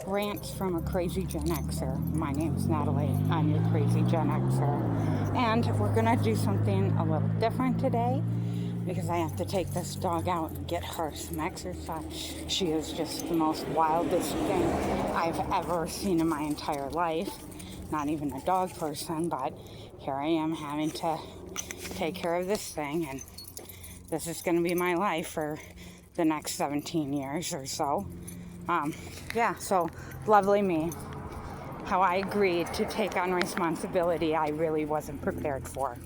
Rants from a crazy Gen Xer. My name's Natalie. I'm your crazy Gen Xer. And we're going to do something a little different today because I have to take this dog out and get her some exercise. She is just the most wildest thing I've ever seen in my entire life. Not even a dog person, but here I am having to take care of this thing, and this is going to be my life for the next 17 years or so. So lovely me. How I agreed to take on responsibility I really wasn't prepared for.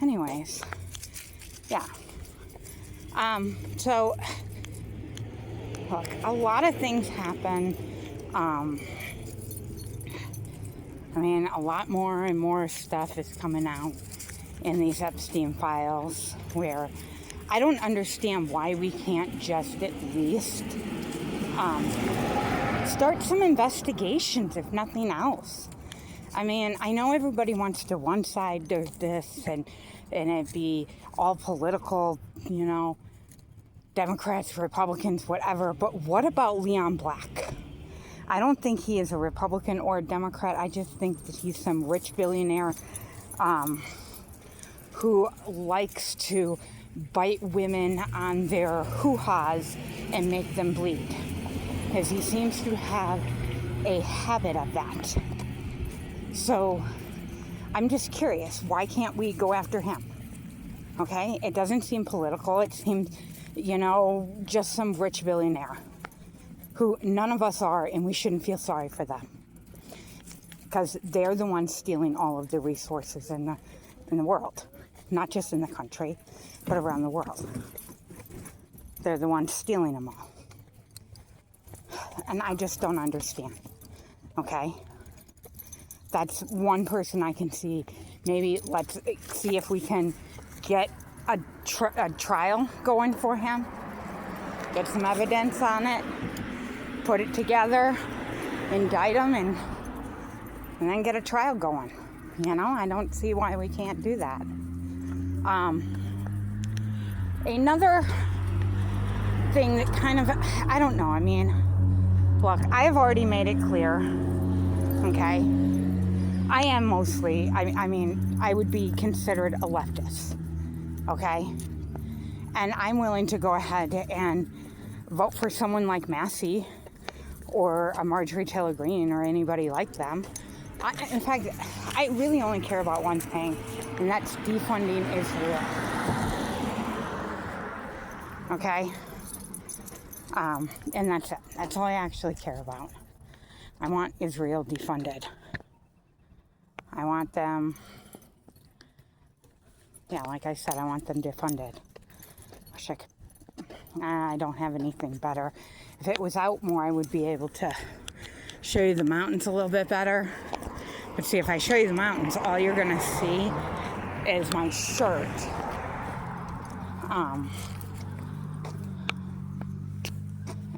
Anyways, yeah. So, look, a lot of things happen. A lot more and more stuff is coming out in these Epstein files where I don't understand why we can't just at least start some investigations, if nothing else. I know everybody wants to one side do this and it be all political, Democrats, Republicans, whatever. But what about Leon Black? I don't think he is a Republican or a Democrat. I just think that he's some rich billionaire who likes to bite women on their hoo-has and make them bleed. Because he seems to have a habit of that. So I'm just curious, why can't we go after him? Okay? It doesn't seem political. It seems, just some rich billionaire who none of us are, and we shouldn't feel sorry for them. Because they're the ones stealing all of the resources in the world. Not just in the country, but around the world. They're the ones stealing them all. And I just don't understand. Okay? That's one person I can see. Maybe let's see if we can get a trial going for him. Get some evidence on it. Put it together. Indict him and then get a trial going. I don't see why we can't do that. Another thing that kind of, I don't know, look, I have already made it clear, okay? I am mostly, I would be considered a leftist, okay? And I'm willing to go ahead and vote for someone like Massey or a Marjorie Taylor Greene or anybody like them. In fact, I really only care about one thing, and that's defunding Israel. Okay? And that's it. That's all I actually care about. I want Israel defunded. I want them, like I said, I want them defunded. I don't have anything better. If it was out more, I would be able to show you the mountains a little bit better. But see, if I show you the mountains, all you're going to see is my shirt.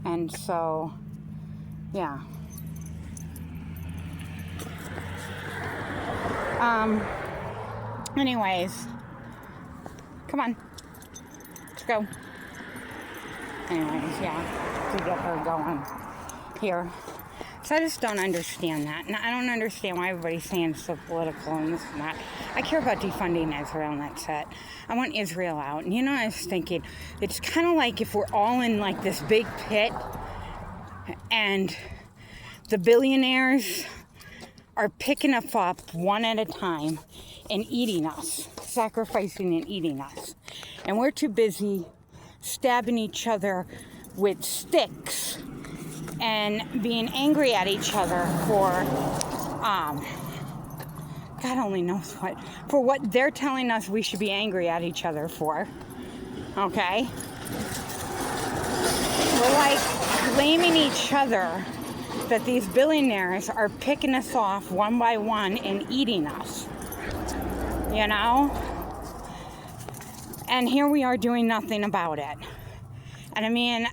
And so, yeah. Anyways, come on. Let's go. Anyways, yeah, to get her going here. So I just don't understand that. And I don't understand why everybody's saying it's so political and this and that. I care about defunding Israel, and that's it. I want Israel out. And I was thinking, it's kind of like if we're all in like this big pit and the billionaires are picking us up one at a time and eating us, sacrificing and eating us. And we're too busy stabbing each other with sticks and being angry at each other for, God only knows for what they're telling us we should be angry at each other for, okay? We're like blaming each other that these billionaires are picking us off one by one and eating us, And here we are doing nothing about it. And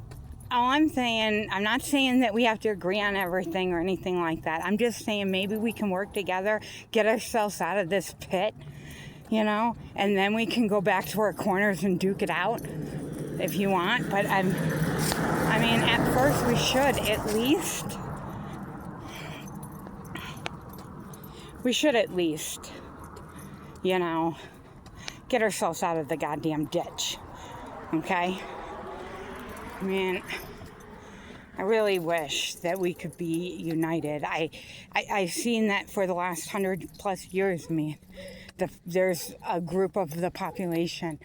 all I'm saying, I'm not saying that we have to agree on everything or anything like that. I'm just saying maybe we can work together, get ourselves out of this pit, and then we can go back to our corners and duke it out if you want. But at first course, we should at least, you know, get ourselves out of the goddamn ditch. Okay? I mean, I really wish that we could be united. I've seen that for the last 100+ years, there's a group of the population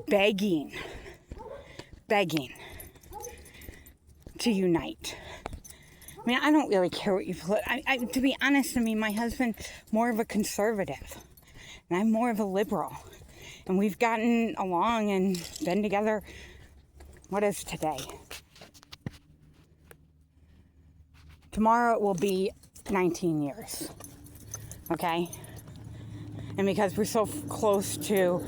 begging to unite. I mean, I don't really care what you put. To be honest, my husband's more of a conservative, and I'm more of a liberal. And we've gotten along and been together, what is today? Tomorrow it will be 19 years, okay? And because we're so close to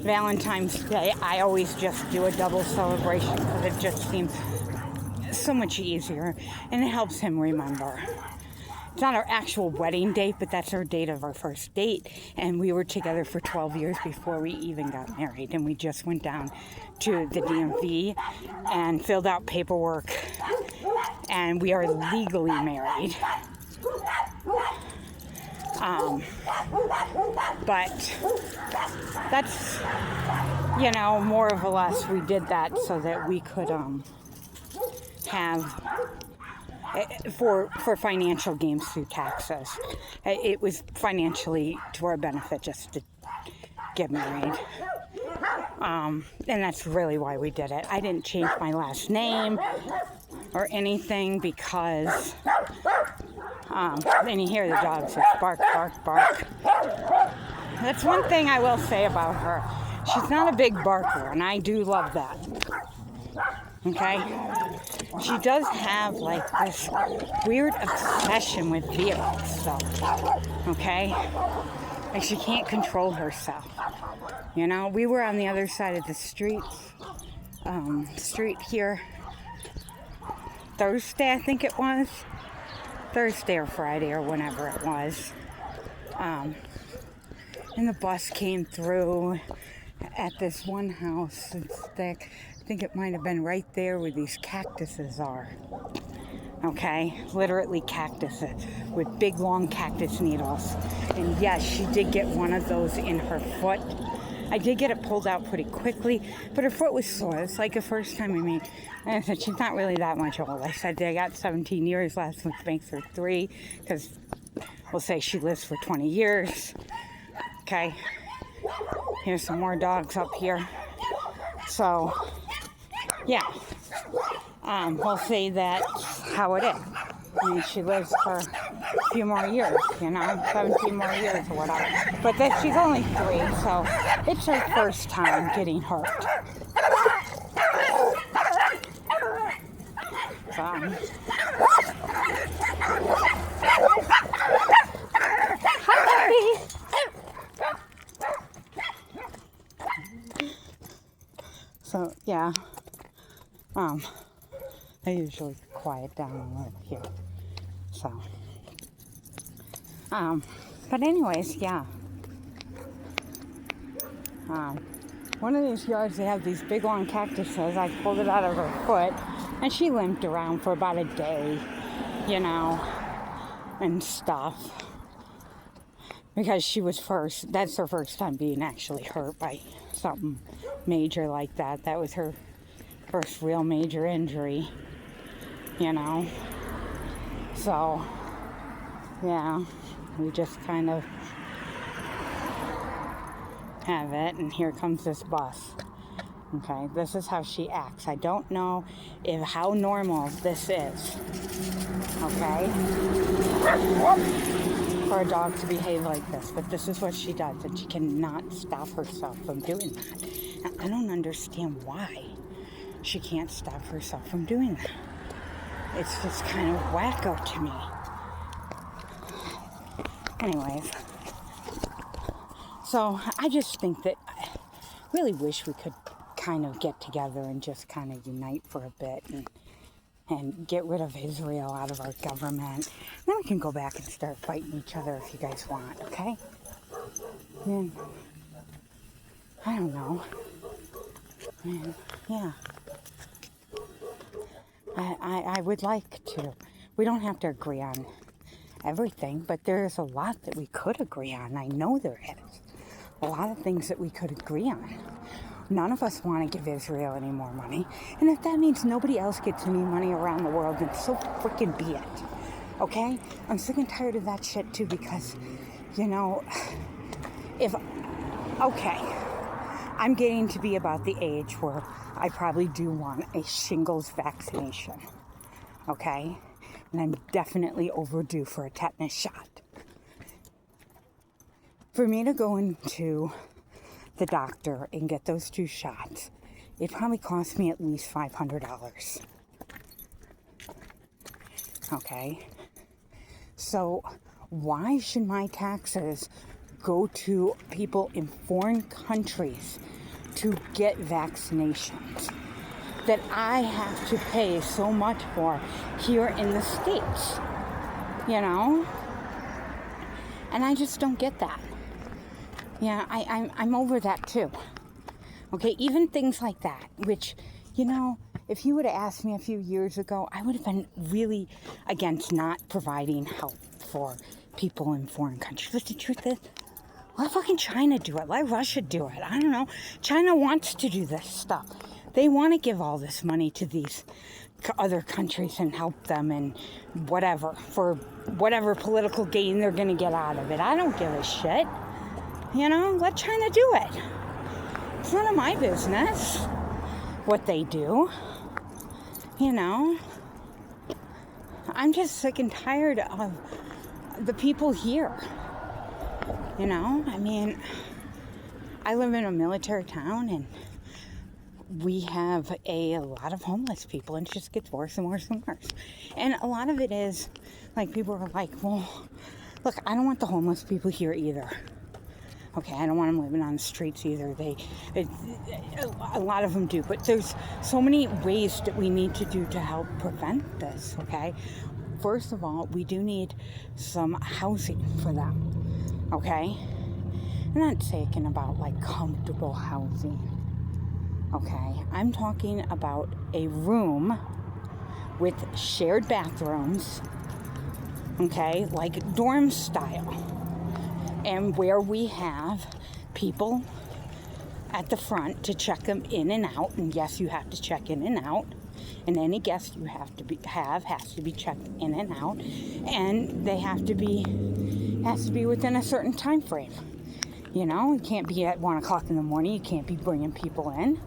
Valentine's Day, I always just do a double celebration because it just seems so much easier and it helps him remember. It's not our actual wedding date, but that's our date of our first date. And we were together for 12 years before we even got married. And we just went down to the DMV and filled out paperwork. And we are legally married. But that's, more or less we did that so that we could have for financial gains through taxes. It was financially to our benefit just to get married. And that's really why we did it. I didn't change my last name or anything because then you hear the dogs just bark, bark, bark. That's one thing I will say about her. She's not a big barker, and I do love that. Okay? She does have like this weird obsession with vehicles, so, okay? Like she can't control herself. We were on the other side of the street here Thursday, I think it was. Thursday or Friday or whenever it was. And the bus came through at this one house. It's thick. I think it might have been right there where these cactuses are. Okay? Literally cactuses with big long cactus needles. And yes, she did get one of those in her foot. I did get it pulled out pretty quickly, but her foot was sore. It's like the first time and I said, she's not really that much old. I said, I got 17 years left, which makes her 3, because we'll say she lives for 20 years. Okay. Here's some more dogs up here. So, yeah. We'll say that's how it is. She lives for a few more years, 17 more years or whatever. But she's only 3, so it's her first time getting hurt. So, hi, puppy. So, yeah. I usually quiet down a little here. So, but anyways, yeah. One of these yards, they have these big long cactuses. I pulled it out of her foot, and she limped around for about a day, and stuff. Because she was that's her first time being actually hurt by something major like that. That was her first real major injury, So, yeah, we just kind of have it, and here comes this bus. Okay, this is how she acts. I don't know how normal this is. Okay? For a dog to behave like this, but this is what she does, and she cannot stop herself from doing that. I don't understand why she can't stop herself from doing that. It's just kind of wacko to me. Anyways, so I just think that I really wish we could kind of get together and just kind of unite for a bit and get rid of Israel out of our government. Then we can go back and start fighting each other if you guys want, okay? And I don't know. And yeah. I would like to. We don't have to agree on everything, but there's a lot that we could agree on. I know there is. A lot of things that we could agree on. None of us want to give Israel any more money. And if that means nobody else gets any money around the world, then so freaking be it. Okay? I'm sick and tired of that shit too because, I'm getting to be about the age where I probably do want a shingles vaccination. Okay? And I'm definitely overdue for a tetanus shot. For me to go into the doctor and get those 2 shots, it probably cost me at least $500. Okay? So why should my taxes go to people in foreign countries to get vaccinations that I have to pay so much for here in the States? And I just don't get that. Yeah, I'm over that too. Okay, even things like that, which, if you would have asked me a few years ago, I would have been really against not providing help for people in foreign countries. But the truth is, let fucking China do it. Let Russia do it. I don't know. China wants to do this stuff. They want to give all this money to these other countries and help them and whatever, for whatever political gain they're going to get out of it. I don't give a shit. Let China do it. It's none of my business what they do. I'm just sick and tired of the people here. I live in a military town and we have a lot of homeless people, and it just gets worse and worse and worse. And a lot of it is, like, people are like, well, look, I don't want the homeless people here either. Okay, I don't want them living on the streets either. A lot of them do, but there's so many ways that we need to do to help prevent this, okay? First of all, we do need some housing for them, okay? I'm not talking about, like, comfortable housing, okay? I'm talking about a room with shared bathrooms, okay, like dorm style, and where we have people at the front to check them in and out. And yes, you have to check in and out, and any guest you have has to be checked in and out, and they has to be within a certain time frame. It can't be at 1 o'clock in the morning. You can't be bringing people in.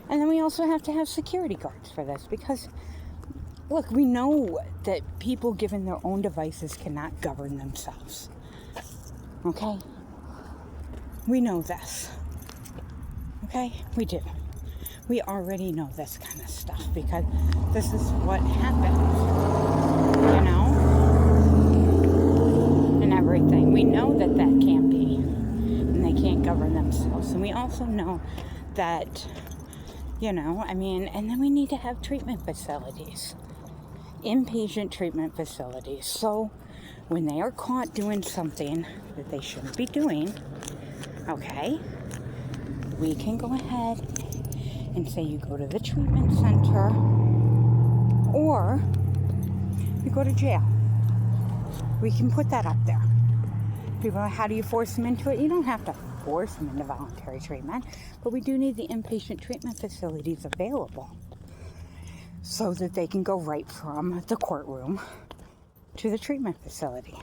And then we also have to have security guards for this because, look, we know that people given their own devices cannot govern themselves. Okay? We know this. Okay? We do. We already know this kind of stuff because this is what happens. And everything. We know that can't be. And they can't govern themselves. And we also know that, and then we need to have treatment facilities. Inpatient treatment facilities. So when they are caught doing something that they shouldn't be doing, okay, we can go ahead and say you go to the treatment center or you go to jail. We can put that up there. People are like, how do you force them into it? You don't have to force them into voluntary treatment, but we do need the inpatient treatment facilities available so that they can go right from the courtroom to the treatment facility.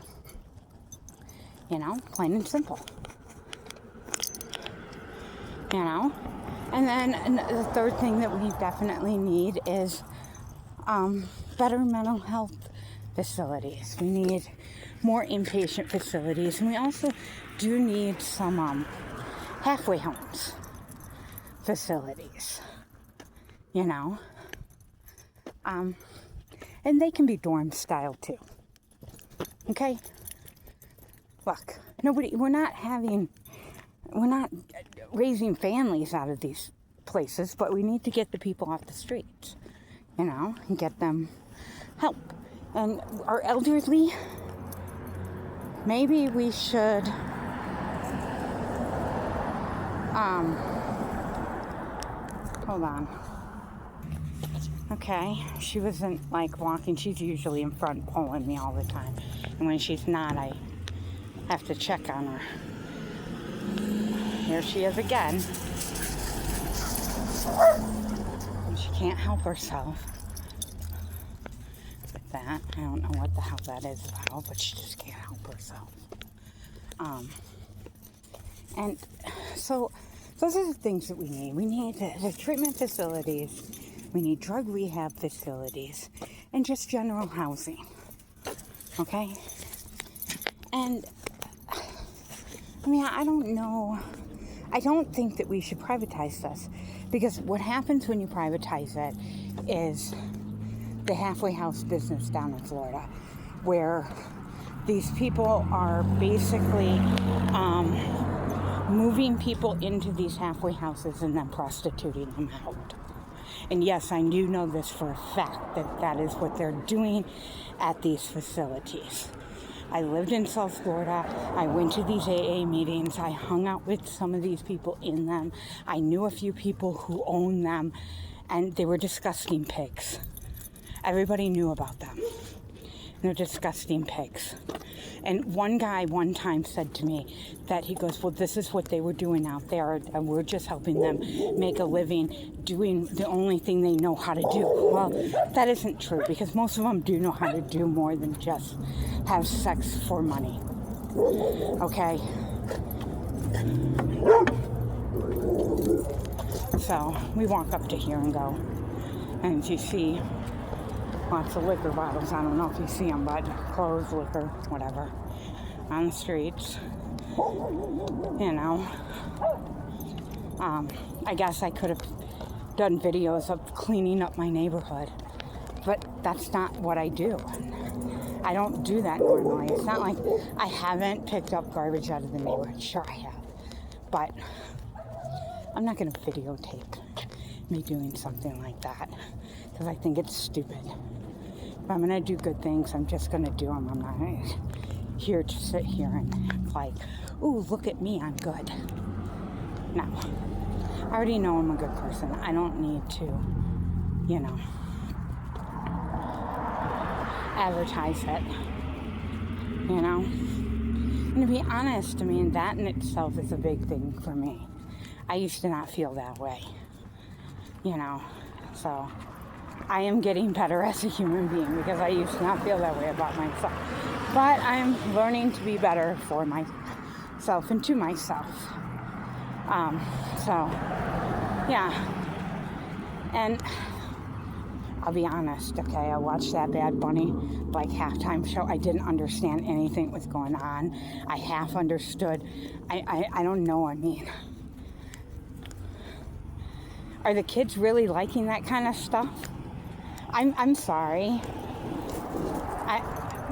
Plain and simple. And then the third thing that we definitely need is better mental health facilities. We need more inpatient facilities, and we also do need some halfway homes facilities. And they can be dorm style too. Okay? Look, we're not raising families out of these places, but we need to get the people off the streets, and get them help. And our elderly, maybe we should, hold on. Okay, she wasn't like walking. She's usually in front pulling me all the time. And when she's not, I have to check on her. Here she is again. And she can't help herself with that. I don't know what the hell that is about, but she just can't help herself. And so those are the things that we need. We need the treatment facilities. We need drug rehab facilities and just general housing. Okay? And I mean, I don't know. I don't think that we should privatize this, because what happens when you privatize it is the halfway house business down in Florida, where these people are basically moving people into these halfway houses and then prostituting them out. And yes, I do know this for a fact, that that is what they're doing at these facilities. I lived in South Florida. I went to these AA meetings. I hung out with some of these people in them. I knew a few people who owned them, and they were disgusting pigs. Everybody knew about them. They're disgusting pigs. And one guy one time said to me that he goes, well, this is what they were doing out there, and we're just helping them make a living doing the only thing they know how to do. Well, that isn't true, because most of them do know how to do more than just have sex for money. Okay? So we walk up to here and go, and you see lots of liquor bottles. I don't know if you see them, but clothes, liquor, whatever, on the streets. You know, I guess I could have done videos of cleaning up my neighborhood, but that's not what I do. I don't do that normally. It's not like I haven't picked up garbage out of the neighborhood. Sure I have, but I'm not going to videotape me doing something like that, because I think it's stupid. If I'm going to do good things, I'm just going to do them. I'm not here to sit here and act like, ooh, look at me, I'm good. No. I already know I'm a good person. I don't need to, you know, advertise it. You know? And to be honest, I mean, that in itself is a big thing for me. I used to not feel that way. You know? So I am getting better as a human being, because I used to not feel that way about myself. But I'm learning to be better for myself and to myself. So, yeah. And I'll be honest, okay? I watched that Bad Bunny, like, halftime show. I didn't understand anything that was going on. I half understood. I don't know, I mean, are the kids really liking that kind of stuff? I'm sorry.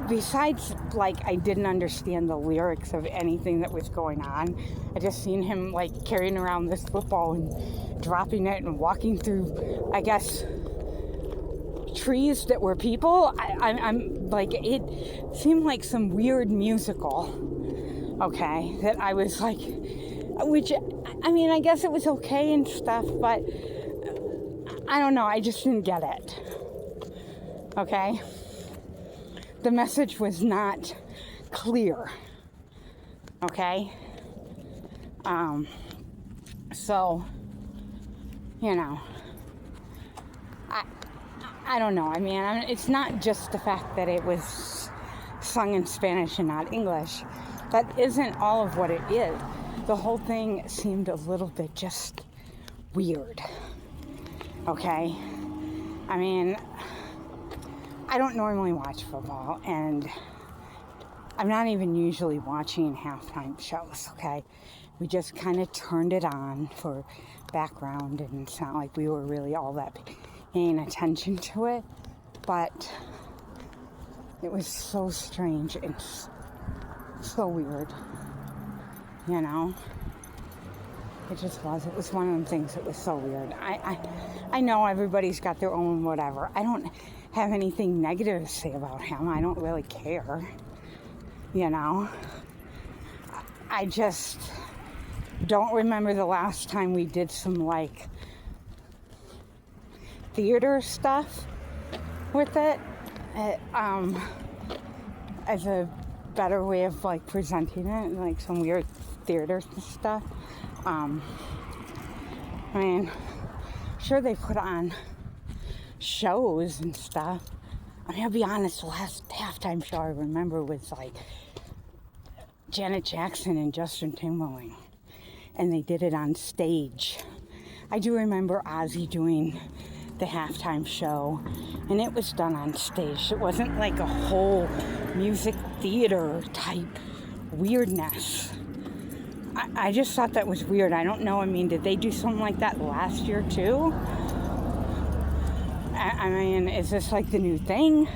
Besides, like, I didn't understand the lyrics of anything that was going on. I just seen him, like, carrying around this football and dropping it and walking through, I guess, trees that were people. I'm like, it seemed like some weird musical, okay, that I was like, which, I mean, I guess it was okay and stuff, but I don't know, I just didn't get it, okay? The message was not clear, okay? So, you know, I don't know. I mean, it's not just the fact that it was sung in Spanish and not English. That isn't all of what it is. The whole thing seemed a little bit just weird, okay? I mean, I don't normally watch football, and I'm not even usually watching halftime shows, okay? We just kind of turned it on for background, and it's not like we were really all that paying attention to it, but it was so strange and so weird, you know? It just was. It was one of the things that was so weird. I know everybody's got their own whatever. I don't have anything negative to say about him. I don't really care, you know? I just don't remember the last time we did some, like, theater stuff with it, as a better way of like presenting it, like some weird theater stuff. I mean, sure they put on shows and stuff. I mean, I'll be honest, the last halftime show I remember was like Janet Jackson and Justin Timberlake, and they did it on stage. I do remember Ozzy doing the halftime show, and it was done on stage. It wasn't like a whole music theater type weirdness. I just thought that was weird. I don't know. I mean, did they do something like that last year too? I mean, is this like the new thing?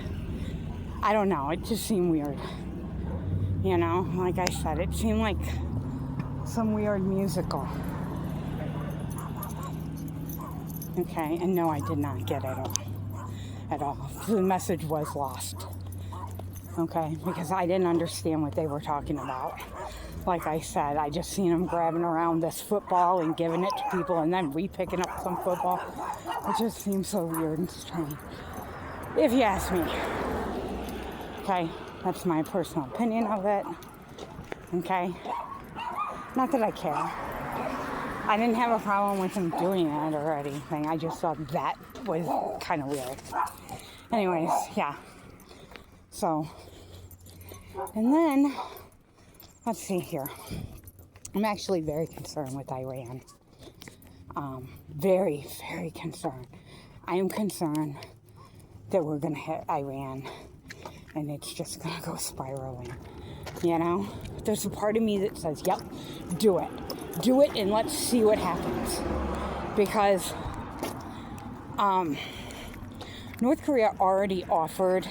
I don't know. It just seemed weird. You know, like I said, it seemed like some weird musical. Okay, and no, I did not get it at all. The message was lost. Okay, because I didn't understand what they were talking about. Like I said, I just seen them grabbing around this football and giving it to people and then re-picking up some football. It just seems so weird and strange, if you ask me. Okay, that's my personal opinion of it. Okay, not that I care. I didn't have a problem with them doing it or anything. I just thought that was kind of weird. Anyways, yeah. So, and then, let's see here. I'm actually very concerned with Iran. Very, very concerned. I am concerned that we're going to hit Iran and it's just going to go spiraling. You know? There's a part of me that says, yep, do it. Do it and let's see what happens. Because North Korea already offered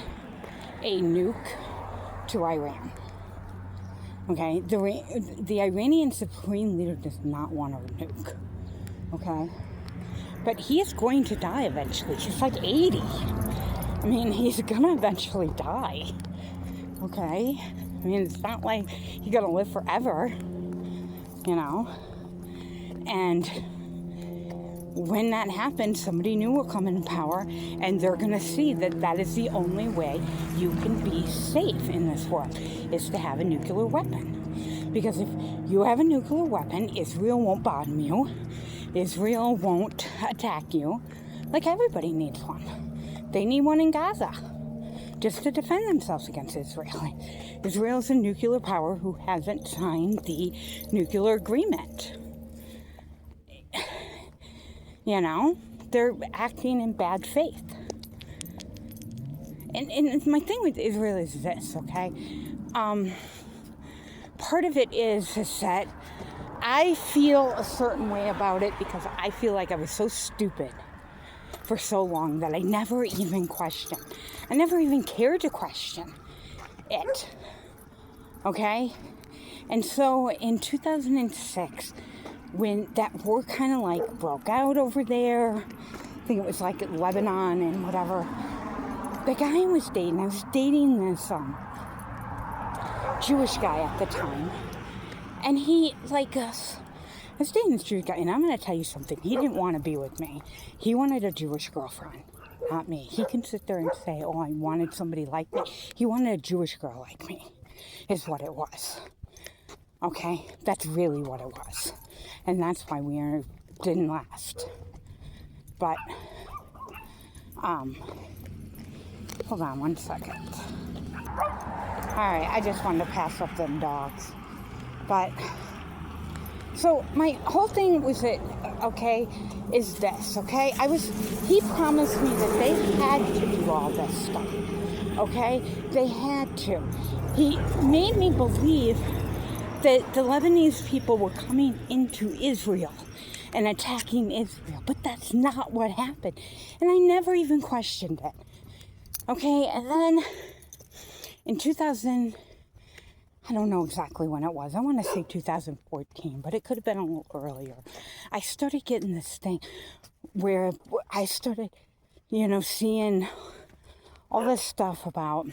a nuke to Iran. Okay? The Iranian Supreme Leader does not want a nuke. Okay? But he is going to die eventually. He's like 80. I mean, he's gonna eventually die. Okay? I mean, it's not like he's gonna live forever. You know? And when that happens, somebody new will come in power, and they're going to see that that is the only way you can be safe in this world, is to have a nuclear weapon. Because if you have a nuclear weapon, Israel won't bomb you. Israel won't attack you. Like, everybody needs one. They need one in Gaza, just to defend themselves against Israel. Israel's a nuclear power who hasn't signed the nuclear agreement. You know, they're acting in bad faith. And my thing with Israel is this, okay? Part of it is that I feel a certain way about it because I feel like I was so stupid for so long that I never even questioned. I never even cared to question it. Okay? And so in 2006, when that war kind of like broke out over there, I think it was like Lebanon and whatever, the guy I was dating this Jewish guy at the time, and he, like, I was dating this Jewish guy, and I'm going to tell you something, he didn't want to be with me. He wanted a Jewish girlfriend, not me. He can sit there and say, oh, I wanted somebody like me. He wanted a Jewish girl like me, is what it was. Okay? That's really what it was. And that's why we didn't last. But, hold on one second. Alright, I just wanted to pass up them dogs. But, so my whole thing was that, okay, is this, okay? He promised me that they had to do all this stuff. Okay? They had to. He made me believe that the Lebanese people were coming into Israel and attacking Israel. But that's not what happened. And I never even questioned it. Okay, and then in 2000, I don't know exactly when it was. I want to say 2014, but it could have been a little earlier. I started getting this thing where I started, seeing all this stuff about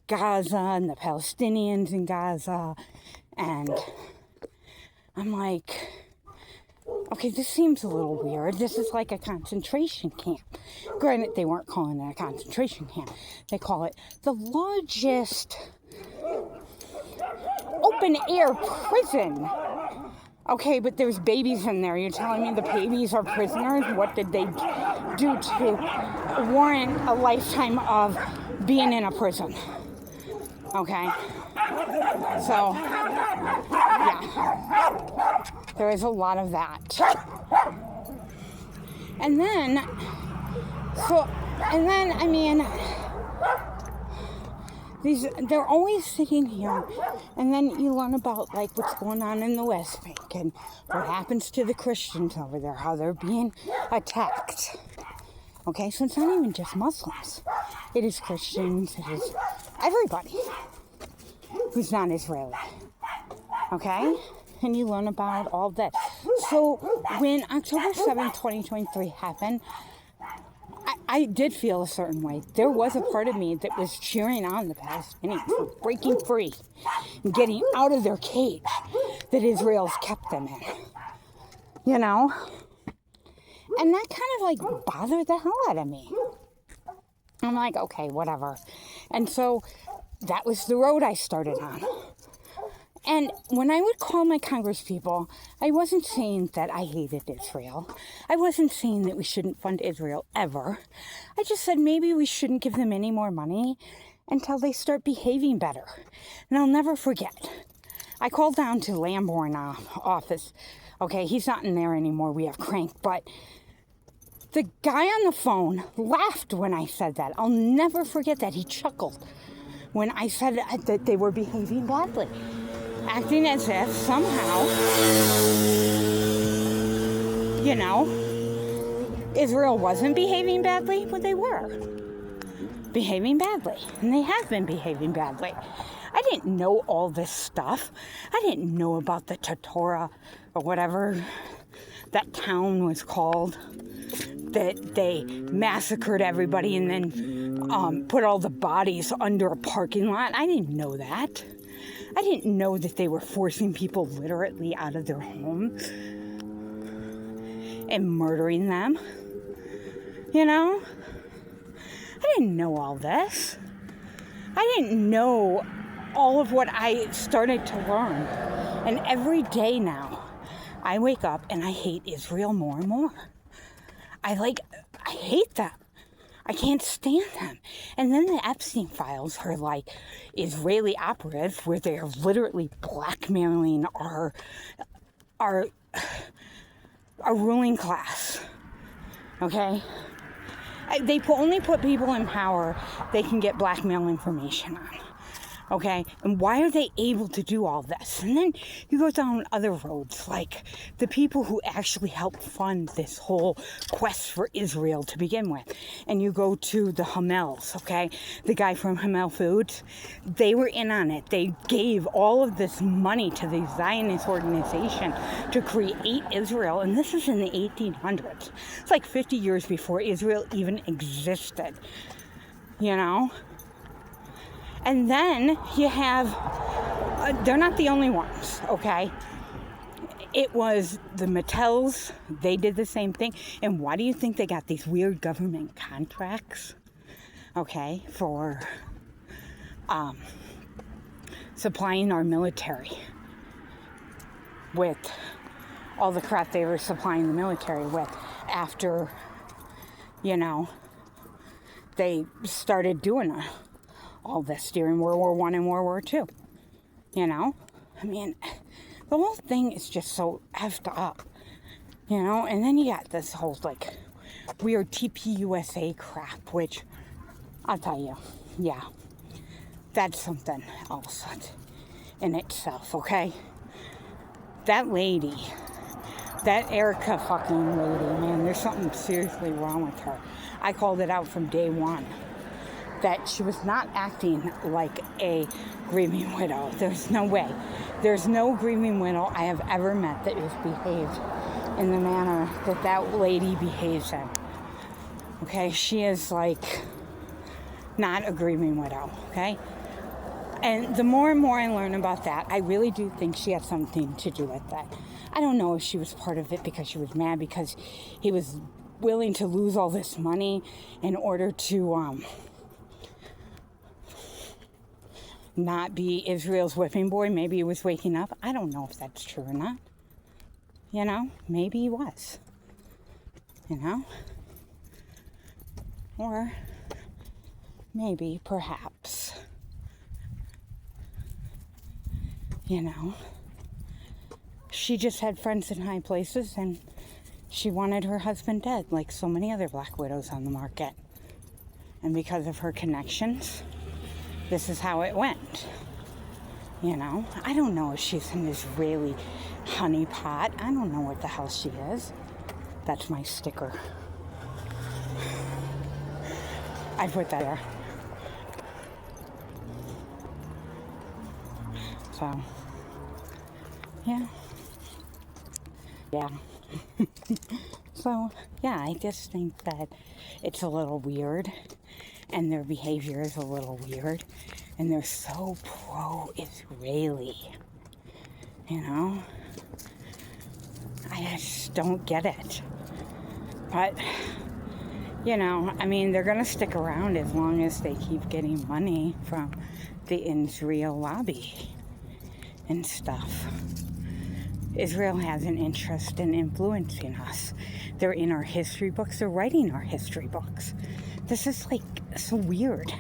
Gaza and the Palestinians in Gaza. And I'm like, okay, this seems a little weird. This is like a concentration camp. Granted, they weren't calling it a concentration camp. They call it the largest open-air prison. Okay, but there's babies in there. You're telling me the babies are prisoners? What did they do to warrant a lifetime of being in a prison? Okay? So, yeah. There is a lot of that. And then, I mean, they're always sitting here, and then you learn about, like, what's going on in the West Bank and what happens to the Christians over there, how they're being attacked. Okay, so it's not even just Muslims. It is Christians, it is everybody who's not Israeli. Okay? And you learn about all that. So when October 7th, 2023 happened, I did feel a certain way. There was a part of me that was cheering on the Palestinians for breaking free and getting out of their cage that Israel's kept them in. You know? And that kind of like bothered the hell out of me. I'm like, okay, whatever. And so that was the road I started on. And when I would call my congresspeople, I wasn't saying that I hated Israel. I wasn't saying that we shouldn't fund Israel ever. I just said maybe we shouldn't give them any more money until they start behaving better. And I'll never forget. I called down to Lamborn office. Okay, he's not in there anymore. We have Crank. But the guy on the phone laughed when I said that. I'll never forget that. He chuckled when I said that they were behaving badly. Acting as if somehow, you know, Israel wasn't behaving badly, but they were behaving badly. And they have been behaving badly. I didn't know all this stuff. I didn't know about the Torah or whatever that town was called, that they massacred everybody and then put all the bodies under a parking lot. I didn't know that. I didn't know that they were forcing people literally out of their homes and murdering them. You know? I didn't know all this. I didn't know all of what I started to learn. And every day now, I wake up and I hate Israel more and more. I hate them. I can't stand them. And then the Epstein files are like Israeli operatives where they are literally blackmailing our ruling class. Okay? They only put people in power they can get blackmail information on. Okay? And why are they able to do all this? And then you go down other roads, like the people who actually helped fund this whole quest for Israel to begin with. And you go to the Hamels, okay? The guy from Hamel Foods. They were in on it. They gave all of this money to the Zionist organization to create Israel. And this is in the 1800s. It's like 50 years before Israel even existed. You know? And then you have, they're not the only ones, okay? It was the Mattels, they did the same thing. And why do you think they got these weird government contracts, okay, for supplying our military with all the crap they were supplying the military with after, you know, they started doing all this during World War I and World War II. You know? I mean, the whole thing is just so effed up. You know? And then you got this whole, like, weird TPUSA crap, which, I'll tell you, yeah, that's something else in itself, okay? That lady, that Erica fucking lady, man, there's something seriously wrong with her. I called it out from day one. That she was not acting like a grieving widow. There's no way. There's no grieving widow I have ever met that has behaved in the manner that that lady behaves in. Okay? She is like not a grieving widow. Okay? And the more and more I learn about that, I really do think she had something to do with that. I don't know if she was part of it because she was mad because he was willing to lose all this money in order to not be Israel's whipping boy. Maybe he was waking up. I don't know if that's true or not. You know, maybe he was. You know? Or maybe, perhaps, you know, she just had friends in high places and she wanted her husband dead, like so many other black widows on the market. And because of her connections, this is how it went. You know, I don't know if she's an Israeli honeypot. I don't know what the hell she is. That's my sticker. I put that there. So, yeah. Yeah. So, yeah, I just think that it's a little weird, and their behavior is a little weird, and they're so pro-Israeli, you know? I just don't get it. But, you know, I mean, they're going to stick around as long as they keep getting money from the Israel lobby and stuff. Israel has an interest in influencing us. They're in our history books. They're writing our history books. This is like so weird.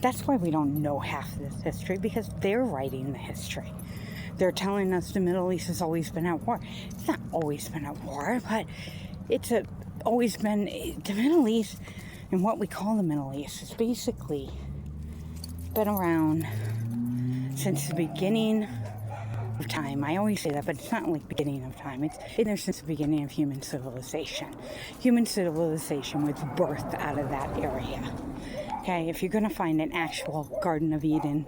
That's why we don't know half this history, because they're writing the history. They're telling us the Middle East has always been at war. It's not always been at war, but it's always been, the Middle East, and what we call the Middle East, has basically been around since the beginning of time. I always say that, but it's not like beginning of time. It's been there since the beginning of human civilization. Human civilization was birthed out of that area. Okay, if you're going to find an actual Garden of Eden,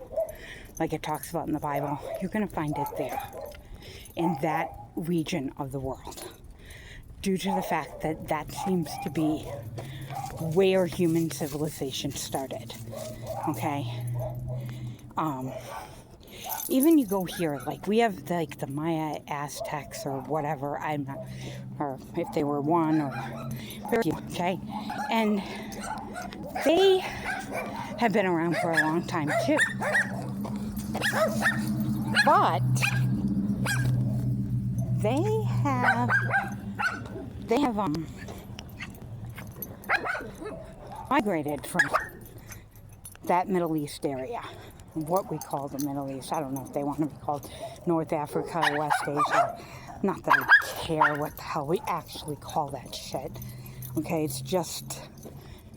like it talks about in the Bible, you're going to find it there, in that region of the world, due to the fact that that seems to be where human civilization started. Okay, even you go here, like we have the Maya Aztecs or whatever, or if they were one, or okay, and they have been around for a long time too. But they have migrated from that Middle East area, what we call the Middle East. I don't know if they want to be called North Africa or West Asia. Not that I care what the hell we actually call that shit. Okay, it's just,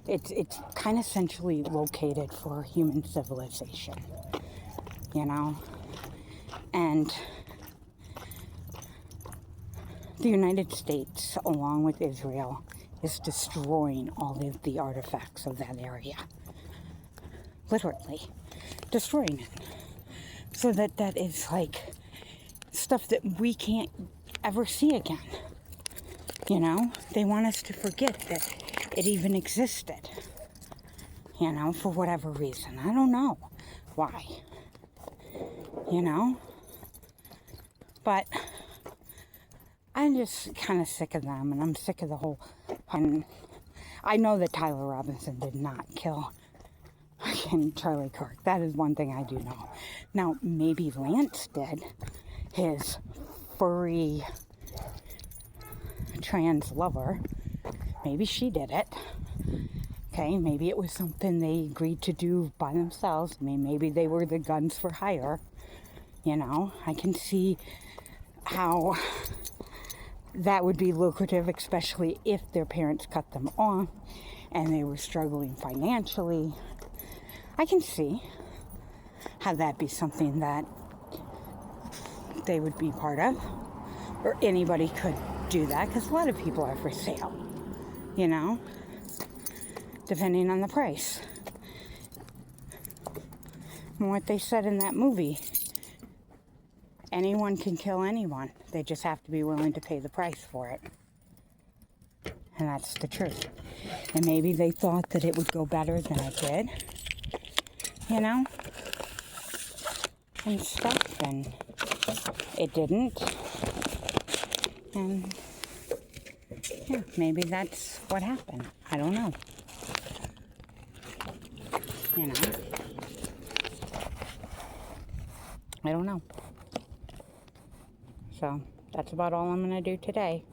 it's kind of centrally located for human civilization, you know? And the United States, along with Israel, is destroying all of the artifacts of that area. Literally destroying it. So that is like stuff that we can't ever see again. You know? They want us to forget that it even existed. You know, for whatever reason. I don't know why. You know? But I'm just kind of sick of them, and I'm sick of the whole. And I know that Tyler Robinson did not kill Charlie Kirk. That is one thing I do know. Now, maybe Lance did. His furry trans lover. Maybe she did it. Okay, maybe it was something they agreed to do by themselves. I mean, maybe they were the guns for hire. You know, I can see how that would be lucrative, especially if their parents cut them off and they were struggling financially. I can see how that'd be something that they would be part of, or anybody could do that, because a lot of people are for sale, you know, depending on the price. And what they said in that movie, anyone can kill anyone. They just have to be willing to pay the price for it. And that's the truth. And maybe they thought that it would go better than it did. You know? And stuff. And it didn't. And yeah, maybe that's what happened. I don't know. You know? I don't know. So, that's about all I'm going to do today.